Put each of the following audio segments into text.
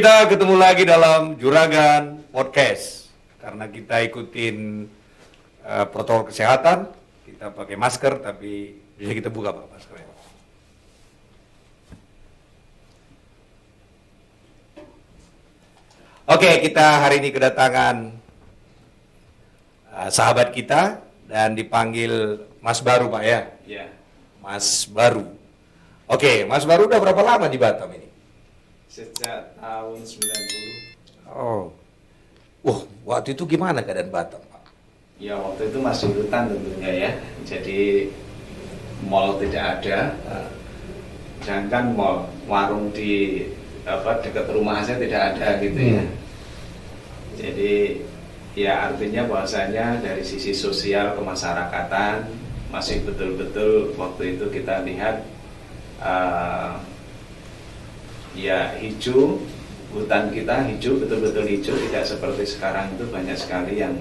kita ketemu lagi dalam Juragan Podcast. Karena kita ikutin protokol kesehatan, kita pakai masker, tapi bisa kita buka Pak maskernya. Oke, kita hari ini kedatangan sahabat kita dan dipanggil Mas Baru Pak ya? Ya. Mas Baru. Oke, Mas Baru udah berapa lama di Batam ini? Sejak tahun 90. Oh. Waktu itu gimana keadaan Batam, Pak? Ya, waktu itu masih hutan tentunya ya. Jadi mall tidak ada. Jangan mall, warung di dekat rumah saya tidak ada gitu ya. Jadi ya artinya bahwasanya dari sisi sosial kemasyarakatan masih betul-betul waktu itu kita lihat ya hijau, hutan kita hijau, betul-betul hijau, tidak seperti sekarang itu banyak sekali yang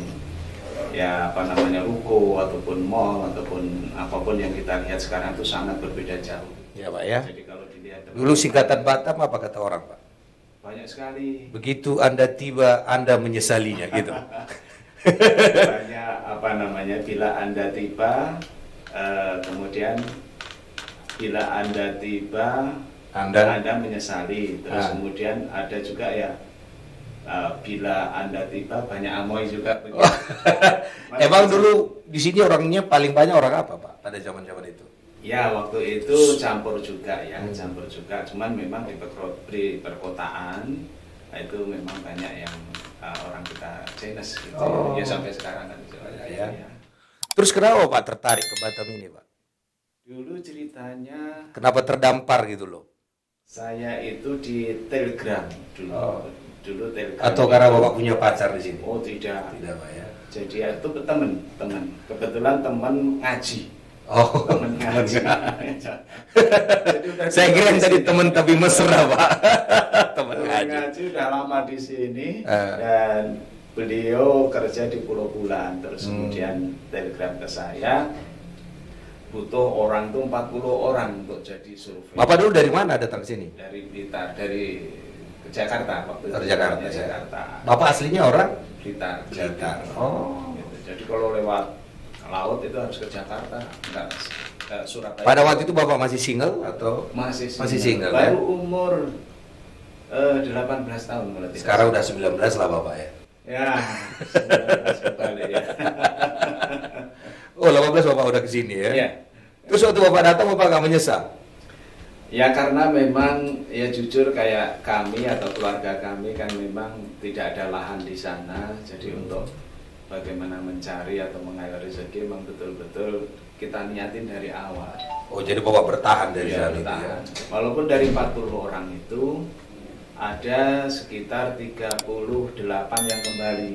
ya ruko ataupun mall ataupun apapun yang kita lihat sekarang itu sangat berbeda jauh. Ya Pak ya. Jadi kalau dilihat Dulu singkatan Batam apa kata orang Pak? banyak sekali. Begitu Anda tiba, Anda menyesalinya gitu. Banyak bila Anda tiba, kemudian bila Anda tiba Anda menyesali, terus kemudian ada juga ya bila Anda tiba banyak amoy juga. Emang dulu di sini orangnya paling banyak orang apa Pak pada zaman-zaman itu? Ya waktu itu campur juga ya, campur juga. Cuman memang di perkotaan itu memang banyak yang orang kita Chinese gitu. Ya sampai sekarang kan ya. Terus kenapa Pak tertarik ke Batam ini Pak? Dulu ceritanya kenapa terdampar gitu loh? Saya itu di Telegram dulu. Dulu Telegram. Atau karena Bapak punya pacar di sini? Oh tidak. Tidak Pak ya. Jadi itu teman. Kebetulan teman ngaji. Oh, teman ngaji. Saya kira yang tadi teman tapi mesra Pak. Teman ngaji udah lama di sini dan beliau kerja di Pulau Bulan. Terus kemudian telegram ke saya, butuh orang tuh 40 orang untuk jadi survei. Bapak dulu dari mana datang ke sini? Dari Blitar, dari Jakarta waktu itu. Jakarta. Bapak aslinya orang Blitar. Oh. Gitu. Jadi kalau lewat laut itu harus ke Jakarta, enggak Surabaya. Pada waktu itu Bapak masih single atau masih single? Baru umur 18 tahun berarti. Sekarang udah 19 lah Bapak ya. Ya, 19 kembali ya. Oh, 18 Bapak udah kesini ya? Iya. Terus waktu Bapak datang Bapak nggak menyesal? Ya karena memang ya jujur kayak kami atau keluarga kami kan memang tidak ada lahan di sana. Jadi untuk bagaimana mencari atau mengalir rezeki memang betul-betul kita niatin dari awal. Oh, jadi Bapak bertahan dari sana itu ya? Walaupun dari 40 orang itu ada sekitar 38 yang kembali.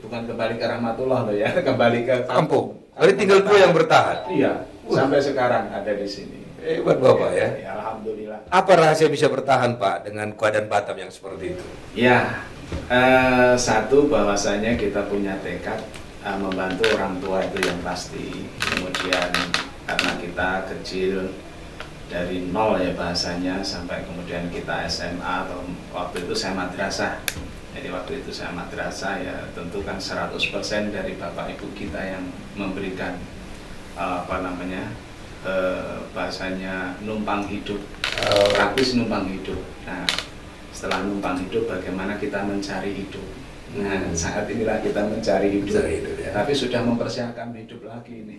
Bukan kembali ke Rahmatullah loh ya, kembali ke kampung. Jadi tinggal 2 yang bertahan? Iya, sampai sekarang ada di sini. Hebat Bapak ya? Ya, alhamdulillah. Apa rahasia bisa bertahan Pak dengan keadaan Batam yang seperti itu? Ya, satu bahwasanya kita punya tekad membantu orang tua itu yang pasti. Kemudian karena kita kecil dari nol ya bahasanya sampai kemudian kita SMA atau waktu itu saya madrasah. Jadi waktu itu saya madrasah ya tentu kan 100% dari bapak ibu kita yang memberikan bahasanya numpang hidup, praktis numpang hidup. Nah, setelah numpang hidup bagaimana kita mencari hidup. Nah, saat inilah kita mencari hidup ya. Tapi sudah mempersiapkan hidup lagi ini.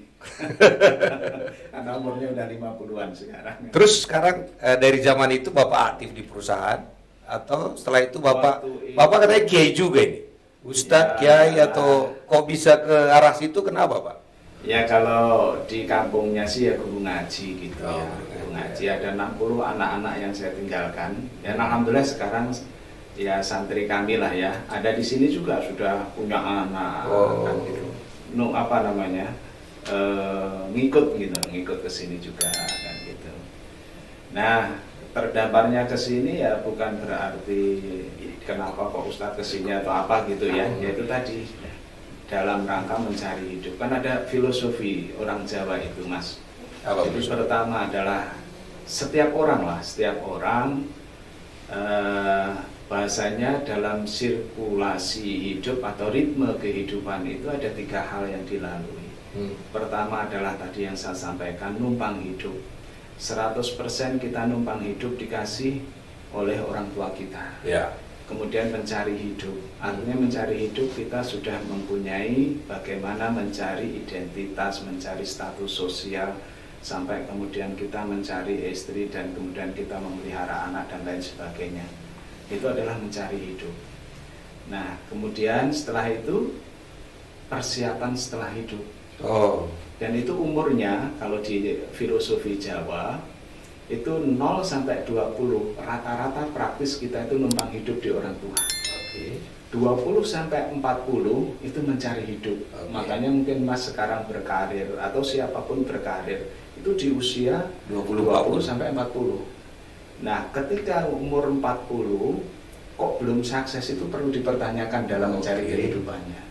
Karena umurnya udah 50-an sekarang. Terus sekarang dari zaman itu Bapak aktif di perusahaan atau setelah itu Bapak katanya kiai juga ini? Ustadz, kiai atau kok bisa ke arah situ kenapa Pak? Ya kalau di kampungnya sih ya guru ngaji gitu ya. Guru ngaji ada 60 anak-anak yang saya tinggalkan. Ya alhamdulillah sekarang ya santri kami lah ya. Ada di sini juga sudah punya anak kan gitu. Ngikut ke sini juga kan gitu. Nah, terdamparnya ke sini ya bukan berarti kenapa kok Ustadz ke sini atau apa gitu ya. Yaitu tadi dalam rangka mencari hidup. Kan ada filosofi orang Jawa itu Mas. Itu pertama adalah setiap orang bahasanya dalam sirkulasi hidup atau ritme kehidupan itu ada 3 hal yang dilalui. Pertama adalah tadi yang saya sampaikan, numpang hidup. 100% kita numpang hidup dikasih oleh orang tua kita. Ya. Kemudian mencari hidup, artinya mencari hidup kita sudah mempunyai bagaimana mencari identitas, mencari status sosial, sampai kemudian kita mencari istri dan kemudian kita memelihara anak dan lain sebagainya. Itu adalah mencari hidup. Nah, kemudian setelah itu persiapan setelah hidup. Oh. Dan itu umurnya kalau di filosofi Jawa itu 0 sampai 20, rata-rata praktis kita itu numpang hidup di orang tua. Oke. 20 sampai 40 itu mencari hidup. Oke. Makanya mungkin Mas sekarang berkarir atau siapapun berkarir itu di usia 20 sampai 40. Nah, ketika umur 40 kok belum sukses itu perlu dipertanyakan dalam mencari kehidupannya.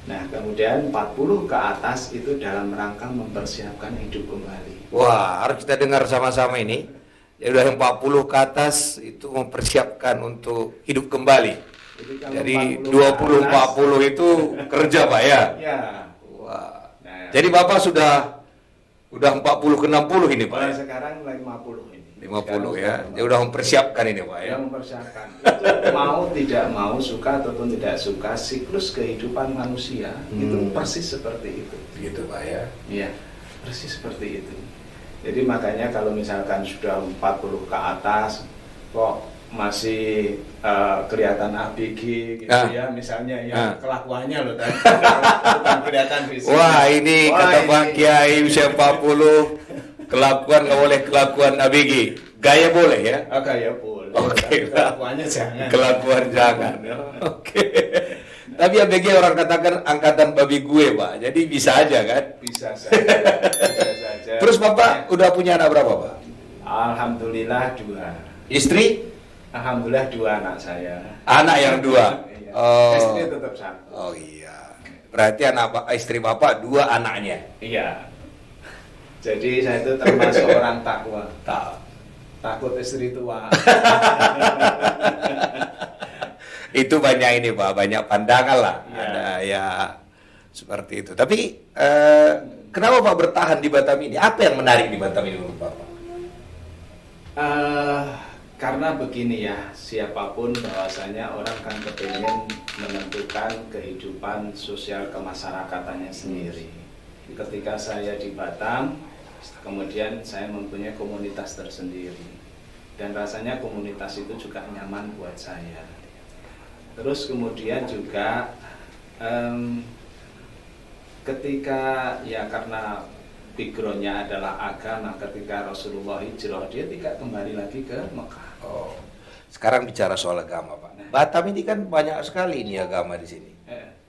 Nah, kemudian 40 ke atas itu dalam rangka mempersiapkan hidup kembali. Wah, harus kita dengar sama-sama ini. Ya udah yang 40 ke atas itu mempersiapkan untuk hidup kembali. Jadi 20-40 itu kerja Pak ya? Ya. Wah. Nah, Jadi Bapak udah 40 ke 60 ini Pak? Nah, sekarang 50 ini. 50 ya, dia udah mempersiapkan ini Pak ya? Ya, mempersiapkan. Itu mau tidak mau, suka ataupun tidak suka, siklus kehidupan manusia itu persis seperti itu. Gitu Pak ya? Iya, persis seperti itu. Jadi makanya kalau misalkan sudah 40 ke atas, kok masih kelihatan ABG gitu ya, misalnya ya kelakuannya loh tadi, bukan kelihatan fisik. Wah ini kata Pak Kiai usia 40, kelakuan nggak boleh kelakuan ABG, gaya boleh ya? Gaya boleh. Oke, kelakuannya jangan. Kelakuan jangan. Oke. Tapi ABG orang katakan angkatan babi gue Pak, jadi bisa aja kan? Bisa saja. Bisa saja. Terus Bapak udah punya anak berapa Pak? Alhamdulillah 2. Istri? Alhamdulillah 2 anak saya. Anak yang 2. Iya. Oh. Istri tetap 1. Oh iya. Berarti istri Bapak 2 anaknya. Iya. Jadi saya itu termasuk orang takwa. Takut istri tua. Itu banyak ini Pak, banyak pandangan lah. Ya. Ada ya seperti itu. Tapi kenapa Pak bertahan di Batam ini? Apa yang menarik di Batam ini menurut Bapak? Karena begini ya, siapapun bahwasanya orang kan kepingin menentukan kehidupan sosial kemasyarakatannya sendiri. Ketika saya di Batam, kemudian saya mempunyai komunitas tersendiri. Dan rasanya komunitas itu juga nyaman buat saya. Terus kemudian juga ketika ya karena backgroundnya adalah agama, ketika Rasulullah hijrah dia tidak kembali lagi ke Mekah. Oh, sekarang bicara soal agama Pak. Batam ini kan banyak sekali ini agama di sini.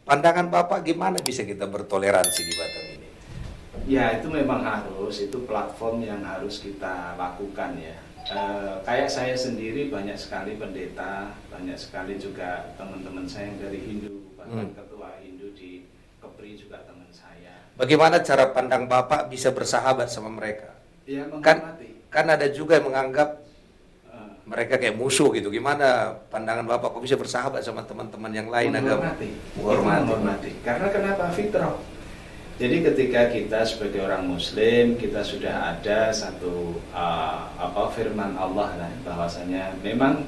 Pandangan Bapak gimana bisa kita bertoleransi di Batam ini? Ya itu memang harus, itu platform yang harus kita lakukan ya. Kayak saya sendiri banyak sekali pendeta, banyak sekali juga teman-teman saya yang dari Hindu, bahkan ketua Hindu di Kepri juga teman saya. Bagaimana cara pandang Bapak bisa bersahabat sama mereka? Ya menghormati. Kan ada juga yang menganggap mereka kayak musuh gitu. Gimana pandangan Bapak kok bisa bersahabat sama teman-teman yang lain agama? Menghormati. Karena kenapa? Fitrah. Jadi ketika kita sebagai orang Muslim, kita sudah ada satu firman Allah lah, bahwasanya memang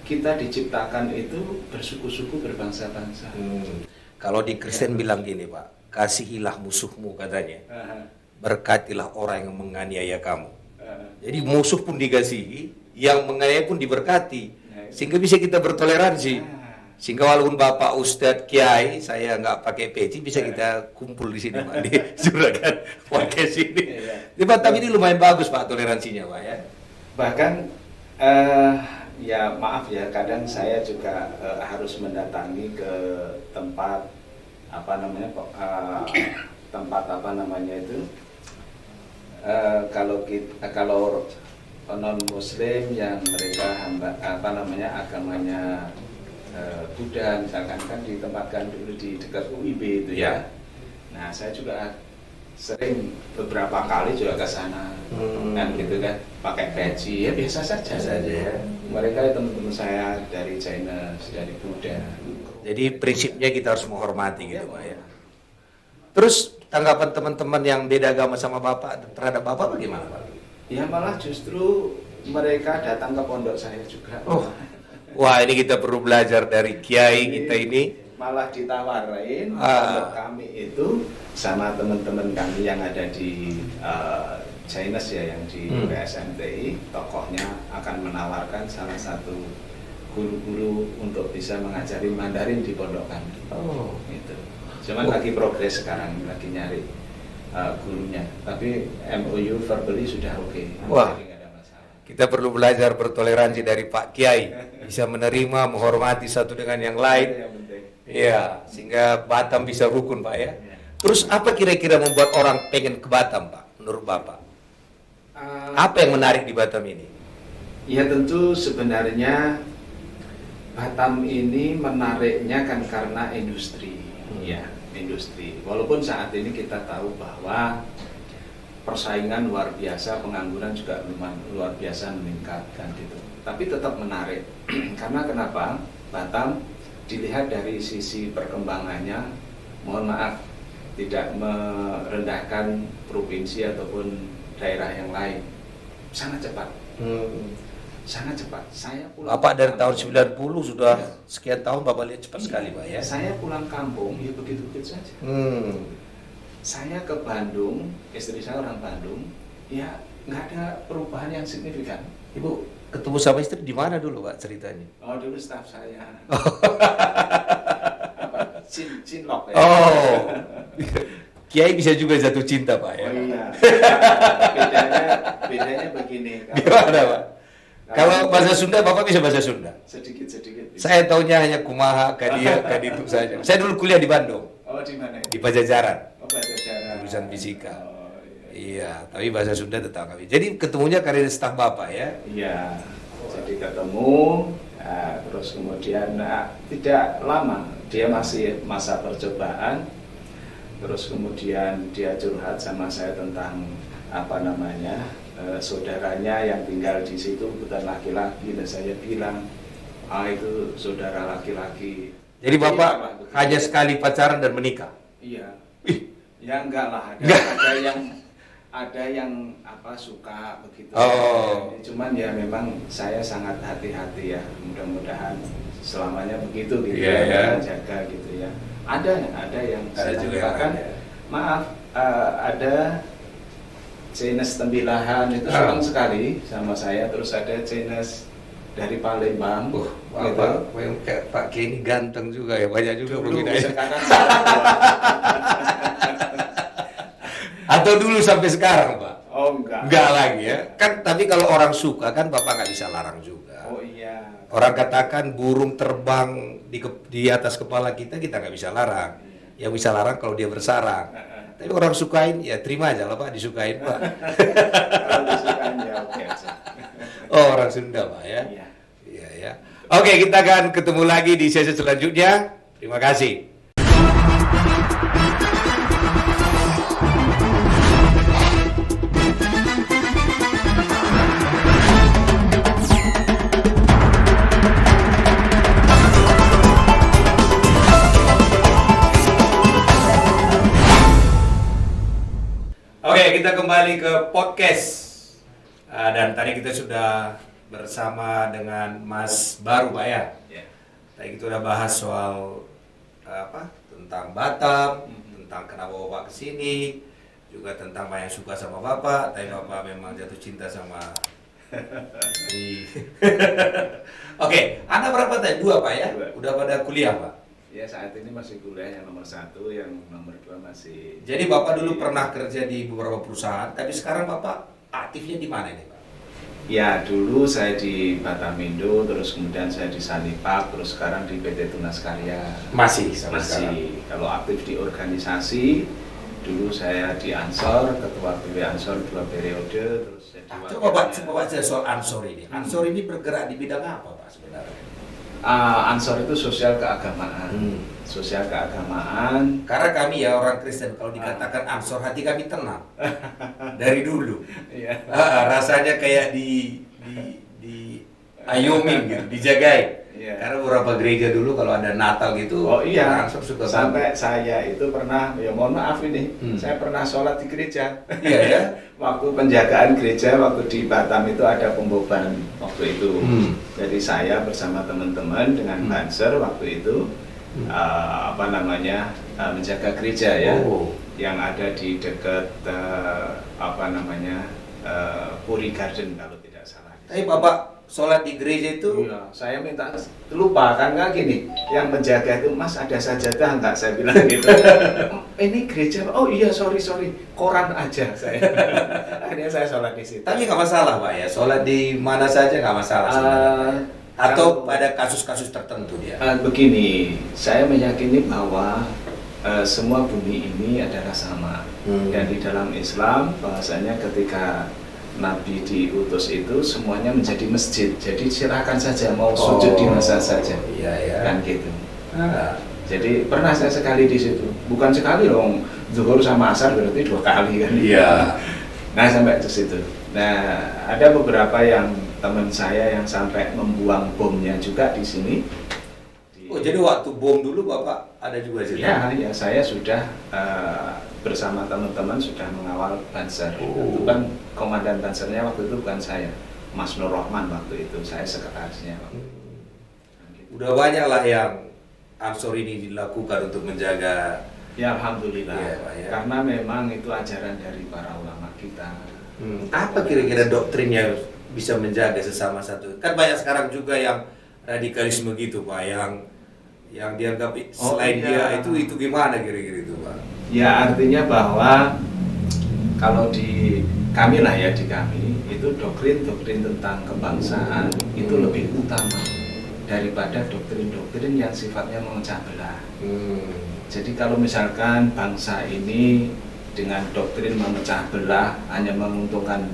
kita diciptakan itu bersuku-suku, berbangsa-bangsa. Kalau di Kristen bilang gini Pak, kasihilah musuhmu katanya, berkatilah orang yang menganiaya kamu. Jadi musuh pun dikasihi, yang menganiaya pun diberkati, sehingga bisa kita bertoleransi. Sehingga walaupun Bapak Ustadz Kiai, saya nggak pakai peci, bisa kita kumpul di sini Pak, di Juragan podcast ini. Di Batam ini lumayan bagus Pak toleransinya Pak ya. Bahkan ya maaf ya, kadang saya juga harus mendatangi ke tempat kalau non Muslim yang mereka agamanya Buddha misalkan kan ditempatkan dulu di dekat UIB itu ya. Nah saya juga sering beberapa kali juga ke sana, kan gitu kan, pakai peci ya biasa saja. Ya. Mereka teman-teman saya dari China, dari Buddha. Jadi prinsipnya kita harus menghormati gitu Pak ya. Terus tanggapan teman-teman yang beda agama sama Bapak terhadap Bapak bagaimana Pak? Ya malah justru mereka datang ke pondok saya juga. Wah ini kita perlu belajar dari kiai kita ini. Malah ditawarin pondok kami itu sama teman-teman kami yang ada di Chinese ya, yang di PSMTI, tokohnya akan menawarkan salah satu guru-guru untuk bisa mengajari Mandarin di pondok kami. Gitu. Cuman lagi progres sekarang, lagi nyari gurunya. Tapi MOU verbally sudah oke. Wah. Jadi nggak ada masalah. Kita perlu belajar bertoleransi dari Pak Kiai, bisa menerima, menghormati satu dengan yang lain. Iya, sehingga Batam bisa rukun Pak ya. Terus apa kira-kira membuat orang pengen ke Batam Pak, menurut Bapak? Apa yang menarik di Batam ini? Ya tentu sebenarnya Batam ini menariknya kan karena industri, ya industri. Walaupun saat ini kita tahu bahwa persaingan luar biasa, pengangguran juga luar biasa meningkat kan gitu. Tapi tetap menarik. Karena kenapa? Batam dilihat dari sisi perkembangannya, mohon maaf, tidak merendahkan provinsi ataupun daerah yang lain. Sangat cepat. Sangat cepat. Saya pulang Bapak dari tahun 90 sudah sekian tahun Bapak lihat cepat sekali Pak ya. Saya pulang kampung ya begitu-begitu saja. Saya ke Bandung, istri saya orang Bandung, ya nggak ada perubahan yang signifikan. Ibu ketemu sama istri di mana dulu Pak ceritanya? Oh dulu staf saya. Apa? Cinlok ya. Oh, Kiai bisa juga jatuh cinta Pak ya. Oh iya. bedanya begini. Gimana Pak? Kalau bahasa Sunda Bapak bisa bahasa Sunda? Sedikit. Saya tahunya hanya kumaha, kadia, kaditu saja. Saya dulu kuliah di Bandung. Oh di mana? Di Pajajaran. Oh Pajajaran. Jurusan fisika. Oh, iya, tapi bahasa Sunda tetap kami. Jadi ketemunya karena staf Bapak ya? Iya. Jadi ketemu, terus kemudian tidak lama dia masih masa percobaan. Terus kemudian dia curhat sama saya tentang apa namanya saudaranya yang tinggal di situ bukan laki-laki, dan saya bilang itu saudara laki-laki. Jadi Bapak hanya sekali pacaran dan menikah? Iya. Ih. Ya enggak lah, ada yang apa suka begitu. Oh. Cuman ya memang saya sangat hati-hati ya. Mudah-mudahan selamanya begitu gitu ya. Jaga gitu ya. Ada yang ada juga bahkan maaf ada Chinese Tembilahan itu senang sekali sama saya, terus ada Chinese dari Palembang. Bapak kayak Pak Kiai ini ganteng juga ya, banyak juga pengguna. Sekarang Atau dulu sampai sekarang Pak? Oh enggak. Enggak lagi ya. Kan tapi kalau orang suka kan Bapak nggak bisa larang juga. Oh iya. Orang katakan burung terbang di atas kepala kita nggak bisa larang. Yang bisa larang kalau dia bersarang. Tapi orang sukain ya terima aja lah Pak, disukain Pak. Kalau disukain ya oke aja. Oh orang Sunda Pak ya. Iya. Iya ya. Oke, kita akan ketemu lagi di sesi selanjutnya. Terima kasih. Oke, kita kembali ke podcast. Dan tadi kita sudah bersama dengan Mas Baru, Pak ya. Tadi kita udah bahas soal tentang Batam, tentang kenapa Bapak kesini, juga tentang banyak suka sama Bapak. Tapi Bapak memang jatuh cinta sama istri. Oke, Anda berapa tadi? 2 Pak ya? Udah pada kuliah Pak? Ya saat ini masih kuliah yang nomor 1, yang nomor 2 masih. Jadi Bapak dulu pernah kerja di beberapa perusahaan, tapi sekarang Bapak aktifnya di mana nih Pak? Ya dulu saya di Batamindo, terus kemudian saya di Sanipap, terus sekarang di PT Tunas Karya. Masih sampai sekarang? Masih. Kalau aktif di organisasi, dulu saya di Ansor, ketua BW Ansor 2 periode, terus jadi Coba Bapak soal Ansor ini. Ansor ini bergerak di bidang apa Pak sebenarnya? Ansor itu sosial keagamaan. sosial keagamaan. Karena kami ya orang Kristen, kalau dikatakan Ansor, hati kami tenang dari dulu. Iya. Rasanya kayak di ayomi gitu, dijagai. Iya. Karena beberapa gereja dulu kalau ada Natal gitu, Oh iya, Ansor suka sampai saya itu pernah, ya mohon maaf ini, saya pernah sholat di gereja. Iya ya. Waktu penjagaan gereja, waktu di Batam itu ada pemboban waktu itu. Jadi saya bersama teman-teman dengan banser waktu itu, menjaga gereja ya, yang ada di dekat Puri Garden kalau tidak salah. Tapi Bapak sholat di gereja itu? Iya, saya minta lupa kan nggak gini, yang menjaga itu Mas ada sajadah nggak, saya bilang gitu. Ini gereja, oh iya sorry koran aja saya. Akhirnya saya sholat di situ. Tapi nggak masalah Pak ya, sholat di mana saja nggak masalah sebenarnya. Atau pada kasus-kasus tertentu ya. Begini, saya meyakini bahwa semua bumi ini adalah sama. Dan di dalam Islam bahasanya ketika Nabi diutus itu semuanya menjadi masjid. Jadi silakan saja mau sujud di mana saja. Iya ya. Kan gitu. Jadi pernah saya sekali di situ. Bukan sekali loh, zuhur sama asar berarti 2 kali kan. Iya. Nah sampai ke situ. Nah ada beberapa yang teman saya yang sampai membuang bomnya juga di sini. Oh jadi waktu bom dulu Bapak ada juga sih? Ya saya sudah bersama teman-teman sudah mengawal banser. Itu kan komandan bansernya waktu itu bukan saya, Mas Nur Rahman waktu itu, saya sekretarisnya. Udah banyak lah yang Ansor ini dilakukan untuk menjaga. Ya alhamdulillah, ya, Pak, ya. Karena memang itu ajaran dari para ulama kita. Apa kira-kira doktrinnya bisa menjaga sesama satu? Kan banyak sekarang juga yang radikalisme gitu Pak, yang dianggap selain dia itu gimana kira-kira itu Pak? Ya artinya bahwa kalau di kami lah ya, di kami itu doktrin tentang kebangsaan itu lebih utama daripada doktrin yang sifatnya memecah belah. Jadi kalau misalkan bangsa ini dengan doktrin memecah belah hanya menguntungkan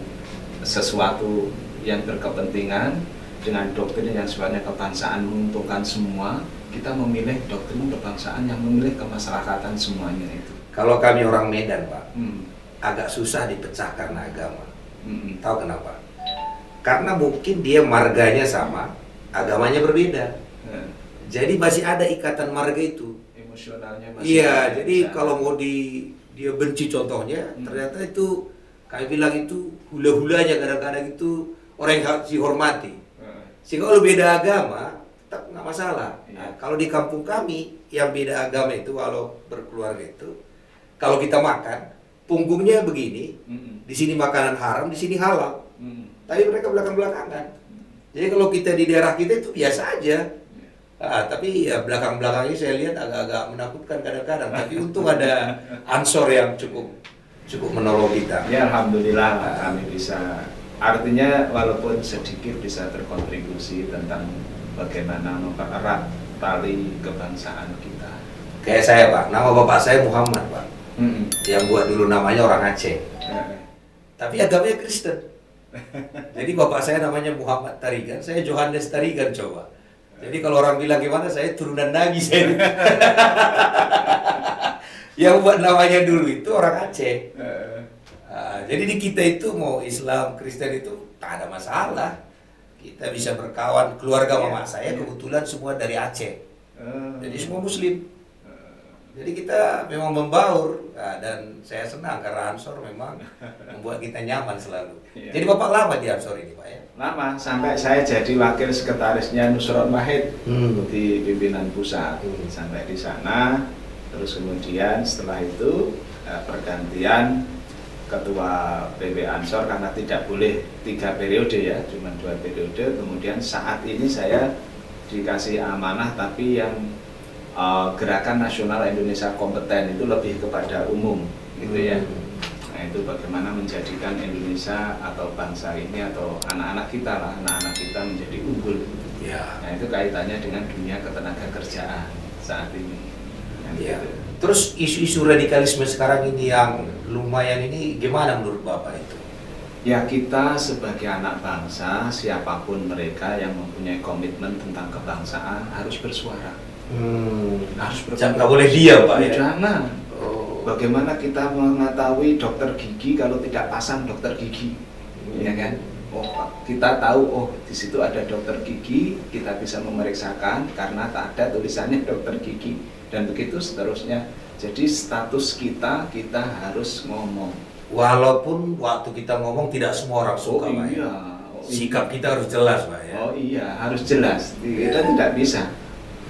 sesuatu yang berkepentingan, dengan doktrin yang sifatnya kebangsaan menguntungkan semua, kita memilih doktrin kebangsaan yang memilih kemaslahatan semuanya itu. Kalau kami orang Medan Pak, agak susah dipecah karena agama. Tahu kenapa? Karena mungkin dia marganya sama, agamanya berbeda. Jadi masih ada ikatan marga itu. Emosionalnya masih. Iya, jadi kalau mau dia benci contohnya, ternyata itu kami bilang itu hula-hulanya kadang-kadang itu orang yang harus dihormati. Sehingga kalau beda agama tetap nggak masalah. Nah, kalau di kampung kami yang beda agama itu, kalau berkeluarga itu, kalau kita makan punggungnya begini, di sini makanan haram, di sini halal. Tapi mereka belakang-belakangan. Jadi kalau kita di daerah kita itu biasa aja. Tapi ya belakang-belakangnya saya lihat agak-agak menakutkan kadang-kadang. Tapi untung ada Ansor yang cukup menolong kita. Ya alhamdulillah kami bisa. Artinya walaupun sedikit bisa berkontribusi tentang bagaimana mempererat tali kebangsaan kita. Kayak saya Pak, nama bapak saya Muhammad Pak. Yang buat dulu namanya orang Aceh. Tapi agamanya Kristen. Jadi bapak saya namanya Muhammad Tarigan, saya Johannes Tarigan coba. Jadi kalau orang bilang gimana, saya turunan Nabi saya. Yang buat namanya dulu itu orang Aceh. Jadi di kita itu mau Islam, Kristen itu tak ada masalah. Kita bisa berkawan. Keluarga mama saya kebetulan semua dari Aceh. Jadi semua Muslim. Jadi kita memang membaur, dan saya senang karena Ansor memang membuat kita nyaman selalu. Jadi Bapak lama di Ansor ini Pak ya? Lama, sampai saya jadi wakil sekretarisnya Nusron Wahid di pimpinan pusat. Sampai di sana, terus kemudian setelah itu pergantian ketua PB Ansor karena tidak boleh 3 periode ya, cuma 2 periode. Kemudian saat ini saya dikasih amanah tapi yang Gerakan Nasional Indonesia Kompeten itu lebih kepada umum gitu ya. Nah itu bagaimana menjadikan Indonesia atau bangsa ini atau anak-anak kita lah, anak-anak kita menjadi unggul. Nah itu kaitannya dengan dunia ketenagakerjaan saat ini. Gitu. Terus isu-isu radikalisme sekarang ini yang lumayan ini gimana menurut Bapak itu? Ya kita sebagai anak bangsa, siapapun mereka yang mempunyai komitmen tentang kebangsaan harus bersuara. Harus Nggak boleh diam, Pak, ya? Jangan. Oh. Bagaimana kita mengetahui dokter gigi kalau tidak pasang dokter gigi, ya kan? Oh, kita tahu, oh di situ ada dokter gigi, kita bisa memeriksakan karena tak ada tulisannya dokter gigi, dan begitu seterusnya. Jadi status kita harus ngomong. Walaupun waktu kita ngomong tidak semua orang suka, Pak. Iya. Sikap kita harus jelas, Pak, ya. Oh iya, harus jelas. Kita tidak bisa.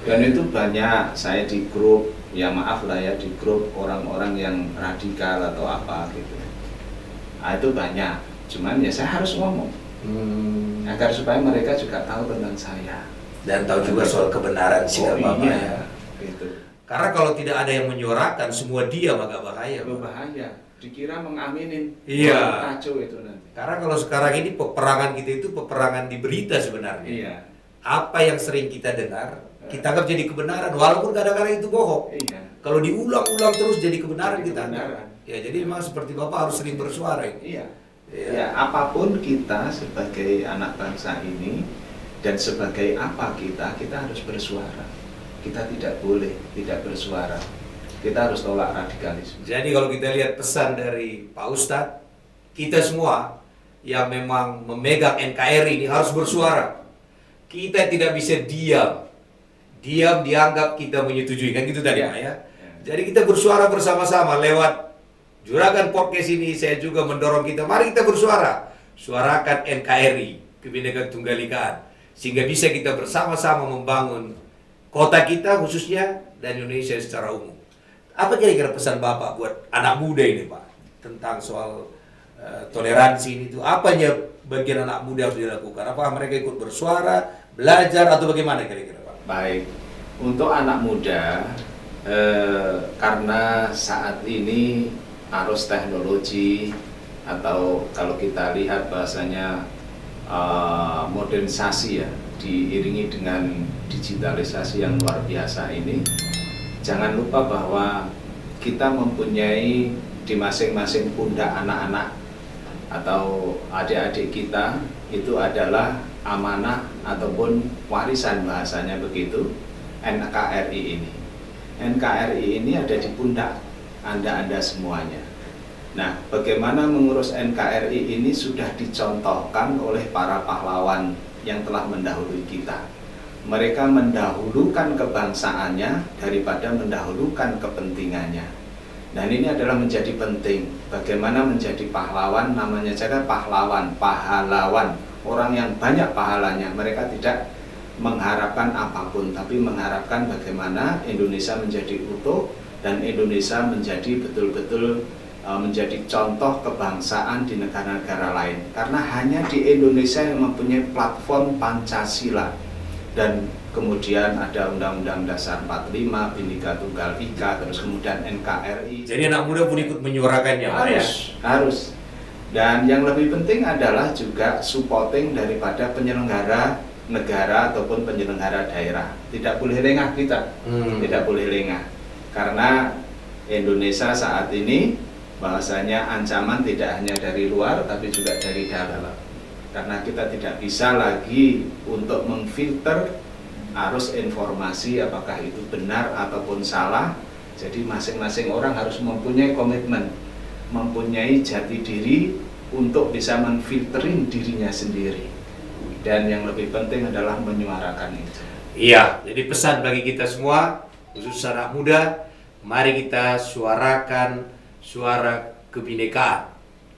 Dan itu banyak, saya di grup, ya maaf lah ya, di grup orang-orang yang radikal atau apa gitu. Nah, itu banyak. Cuman ya saya harus ngomong. Agar supaya mereka juga tahu tentang saya. Dan tahu juga soal kebenaran sikap Bapak, iya, ya. Gitu. Karena kalau tidak ada yang menyuarakan, semua diam agak bahaya, Pak. Berbahaya. Dikira mengaminin. Iya. Kacau itu nanti. Karena kalau sekarang ini peperangan kita itu peperangan di berita sebenarnya. Iya. Apa yang sering kita dengar, kita anggap jadi kebenaran, walaupun kadang-kadang itu bohong. Iya. Kalau diulang-ulang terus jadi kebenaran Jadi kita anggap. kebenaran. Ya, jadi memang seperti Bapak harus sering bersuara. Iya. Iya. Ya, apapun kita sebagai anak bangsa ini dan sebagai apa kita harus bersuara. Kita tidak boleh tidak bersuara. Kita harus tolak radikalisme. Jadi kalau kita lihat pesan dari Pak Ustadz, kita semua yang memang memegang NKRI ini harus bersuara. Kita tidak bisa diam. Diam dianggap kita menyetujui, kan gitu tadi, Ya. Pak, ya. Jadi kita bersuara bersama-sama lewat Juragan Podcast ini. Saya juga mendorong kita, mari kita bersuara. Suarakan NKRI, Kebinekaan Tunggal Ika, sehingga bisa kita bersama-sama membangun kota kita khususnya dan Indonesia secara umum. Apa kira-kira pesan Bapak buat anak muda ini, Pak, tentang soal toleransi ini tuh? Apanya bagian anak muda harus dilakukan? Apakah mereka ikut bersuara, belajar, atau bagaimana kira-kira, Pak? Baik, untuk anak muda, karena saat ini arus teknologi atau kalau kita lihat bahasanya modernisasi ya, diiringi dengan digitalisasi yang luar biasa ini, jangan lupa bahwa kita mempunyai di masing-masing pundak anak-anak atau adik-adik kita itu adalah amanah ataupun warisan, bahasanya begitu, NKRI ini. NKRI ini ada di pundak Anda semuanya. Nah, bagaimana mengurus NKRI ini sudah dicontohkan oleh para pahlawan yang telah mendahului kita. Mereka mendahulukan kebangsaannya daripada mendahulukan kepentingannya. Dan ini adalah menjadi penting. Bagaimana menjadi pahlawan, namanya saja pahlawan, pahlawan. Orang yang banyak pahalanya. Mereka tidak mengharapkan apapun, tapi mengharapkan bagaimana Indonesia menjadi utuh dan Indonesia menjadi betul-betul menjadi contoh kebangsaan di negara-negara lain. Karena hanya di Indonesia yang mempunyai platform Pancasila. Dan kemudian ada Undang-Undang Dasar 45, Bhinneka Tunggal Ika, terus kemudian NKRI. Jadi anak muda pun ikut menyuarakannya, Pak, ya? Harus. Dan yang lebih penting adalah juga supporting daripada penyelenggara negara ataupun penyelenggara daerah. Tidak boleh lengah kita, tidak boleh lengah. Karena Indonesia saat ini bahasanya ancaman tidak hanya dari luar tapi juga dari dalam. Karena kita tidak bisa lagi untuk memfilter arus informasi apakah itu benar ataupun salah. Jadi masing-masing orang harus mempunyai komitmen, mempunyai jati diri untuk bisa memfilterin dirinya sendiri. Dan yang lebih penting adalah menyuarakan itu. Iya, jadi pesan bagi kita semua, khusus anak muda, mari kita suarakan suara kebinekaan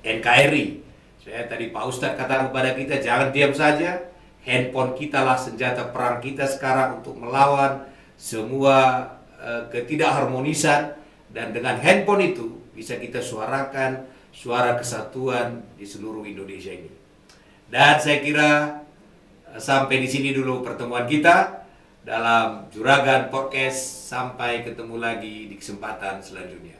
NKRI. Saya tadi Pak Ustadz katakan kepada kita, jangan diam saja. Handphone kita lah senjata perang kita sekarang untuk melawan semua ketidakharmonisan. Dan dengan handphone itu bisa kita suarakan suara kesatuan di seluruh Indonesia ini. Dan saya kira sampai di sini dulu pertemuan kita dalam Juragan Podcast. Sampai ketemu lagi di kesempatan selanjutnya.